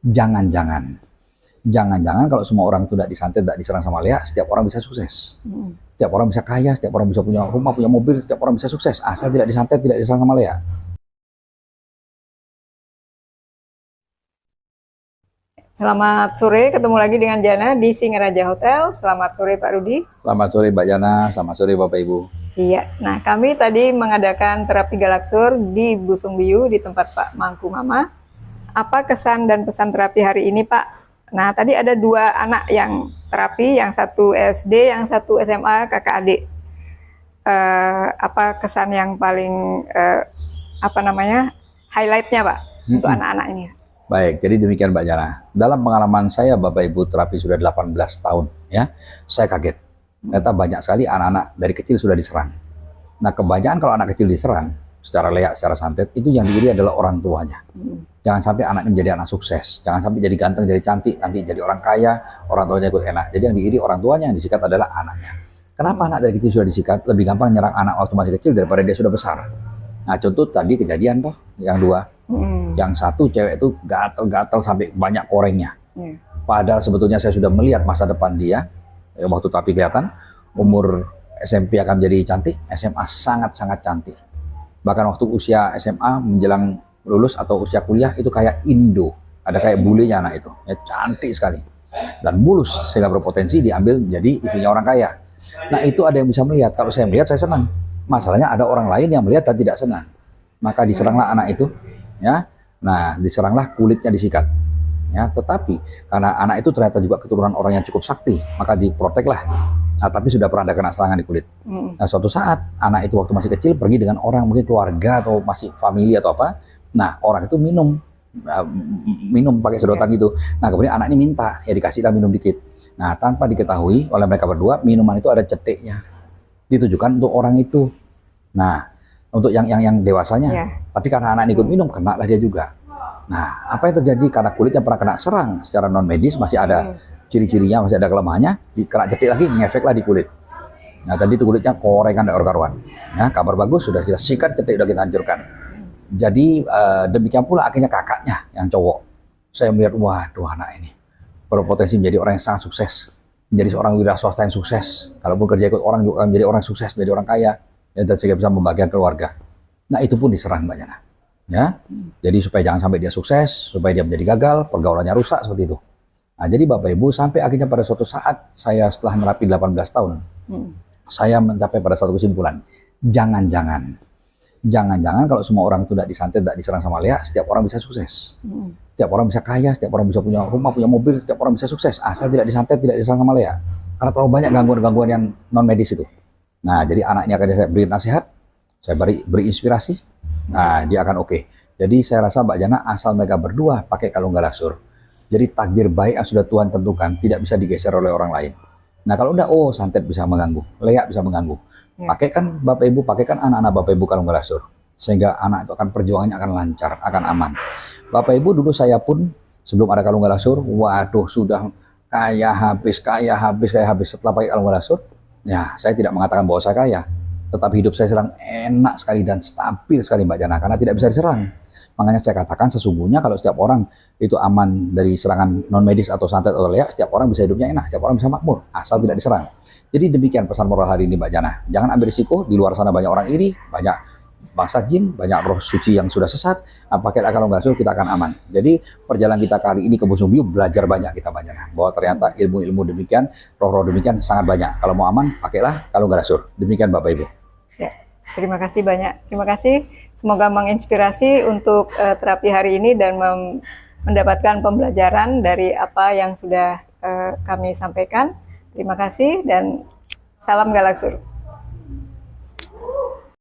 Jangan-jangan kalau semua orang itu tidak disantet, tidak diserang sama Lea, setiap orang bisa sukses. Setiap orang bisa kaya, setiap orang bisa punya rumah, punya mobil, setiap orang bisa sukses. Asal tidak disantet, tidak diserang sama Lea. Selamat sore, ketemu lagi dengan Jana di Singaraja Hotel. Selamat sore Pak Rudi. Selamat sore Mbak Jana, selamat sore Bapak Ibu. Iya, nah kami tadi mengadakan terapi Galaksur di Busung Biu di tempat Pak Mangku Mama. Apa kesan dan pesan terapi hari ini Pak? Nah tadi ada 2 anak yang terapi, yang satu SD, yang satu SMA, kakak adik. Apa kesan yang paling highlightnya Pak untuk anak-anak ini? Baik, jadi demikian Mbak Jana. Dalam pengalaman saya Bapak Ibu terapi sudah 18 tahun ya, saya kaget. Ternyata banyak sekali anak-anak dari kecil sudah diserang. Nah kebanyakan kalau anak kecil diserang secara Lea, secara santet, itu yang diiri adalah orang tuanya. Jangan sampai anak ini menjadi anak sukses, jangan sampai jadi ganteng, jadi cantik, nanti jadi orang kaya, orang tuanya ikut enak. Jadi yang diiri orang tuanya, yang disikat adalah anaknya. Kenapa anak dari kecil sudah disikat? Lebih gampang nyerang anak waktu masih kecil daripada dia sudah besar. Nah contoh tadi kejadian toh, yang 2. Yang satu cewek itu gatel-gatel sampai banyak korengnya. Padahal sebetulnya saya sudah melihat masa depan dia, waktu tapi kelihatan, umur SMP akan menjadi cantik, SMA sangat-sangat cantik. Bahkan waktu usia SMA menjelang lulus atau usia kuliah itu kayak Indo, ada kayak bulenya anak itu, ya, cantik sekali. Dan mulus sehingga berpotensi diambil menjadi istrinya orang kaya. Nah itu ada yang bisa melihat, kalau saya melihat saya senang. Masalahnya ada orang lain yang melihat dan tidak senang. Maka diseranglah anak itu, ya. Nah, diseranglah kulitnya disikat. Ya, tetapi karena anak itu ternyata juga keturunan orang yang cukup sakti, maka diproteklah. Nah, tapi sudah pernah ada kena serangan di kulit. Nah, suatu saat anak itu waktu masih kecil pergi dengan orang mungkin keluarga atau masih famili atau apa. Nah, orang itu minum pakai sedotan gitu. Nah, kemudian anak ini minta, ya dikasihlah minum dikit. Nah, tanpa diketahui oleh mereka berdua, minuman itu ada ceteknya. Ditujukan untuk orang itu. Nah, untuk yang dewasanya. Tapi karena anak ikut minum, kena lah dia juga. Nah, apa yang terjadi karena kulitnya pernah kena serang secara non medis, masih ada ciri-cirinya, masih ada kelemahannya, kena cetek lagi, ngefek lah di kulit. Nah, tadi itu kulitnya korengan dan karuan. Ya, kabar bagus sudah kita sikat, cetek sudah kita hancurkan. Jadi demikian pula akhirnya kakaknya yang cowok. Saya melihat, waduh anak ini berpotensi menjadi orang yang sangat sukses, menjadi seorang wira swasta yang sukses. Kalaupun kerja ikut orang juga menjadi orang sukses, menjadi orang kaya, ya, dan sehingga bisa membagikan keluarga. Nah itu pun diserang Mbak Jana. Ya, jadi supaya jangan sampai dia sukses, supaya dia menjadi gagal, pergaulannya rusak seperti itu. Nah jadi Bapak Ibu sampai akhirnya pada suatu saat saya setelah nerapi 18 tahun, saya mencapai pada satu kesimpulan, jangan-jangan kalau semua orang itu tidak disantet, tidak diserang sama Lea, setiap orang bisa sukses. Setiap orang bisa kaya, setiap orang bisa punya rumah, punya mobil, setiap orang bisa sukses, asal tidak disantet, tidak diserang sama Lea. Karena terlalu banyak gangguan-gangguan yang non medis itu. Nah jadi anak ini akan saya beri nasihat, saya beri inspirasi. Nah, dia akan oke. Jadi saya rasa Mbak Jana asal mereka berdua pakai kalung Galaksur. Jadi takdir baik yang sudah Tuhan tentukan tidak bisa digeser oleh orang lain. Nah, kalau udah santet bisa mengganggu, Lea bisa mengganggu. Pakaikan Bapak Ibu, pakaikan anak-anak Bapak Ibu kalung Galaksur. Sehingga anak itu akan perjuangannya akan lancar, akan aman. Bapak Ibu dulu saya pun sebelum ada kalung Galaksur, waduh sudah kaya habis setelah pakai kalung Galaksur. Ya, saya tidak mengatakan bahwa saya kaya. Tetapi hidup saya sedang enak sekali dan stabil sekali Mbak Jana, karena tidak bisa diserang. Makanya saya katakan sesungguhnya kalau setiap orang itu aman dari serangan non medis atau santet atau Lea, setiap orang bisa hidupnya enak, setiap orang bisa makmur, asal tidak diserang. Jadi demikian pesan moral hari ini Mbak Jana. Jangan ambil risiko, di luar sana banyak orang iri, banyak bangsa jin, banyak roh suci yang sudah sesat. Pakai kalung Galaksur kita akan aman. Jadi perjalanan kita kali ini ke Busung Biu belajar banyak kita Mbak Jana, bahwa ternyata ilmu-ilmu demikian, roh-roh demikian sangat banyak. Kalau mau aman, pakailah kalung Galaksur. Demikian Bapak Ibu. Ya, terima kasih banyak. Terima kasih. Semoga menginspirasi untuk terapi hari ini dan mendapatkan pembelajaran dari apa yang sudah kami sampaikan. Terima kasih dan salam Galaksur.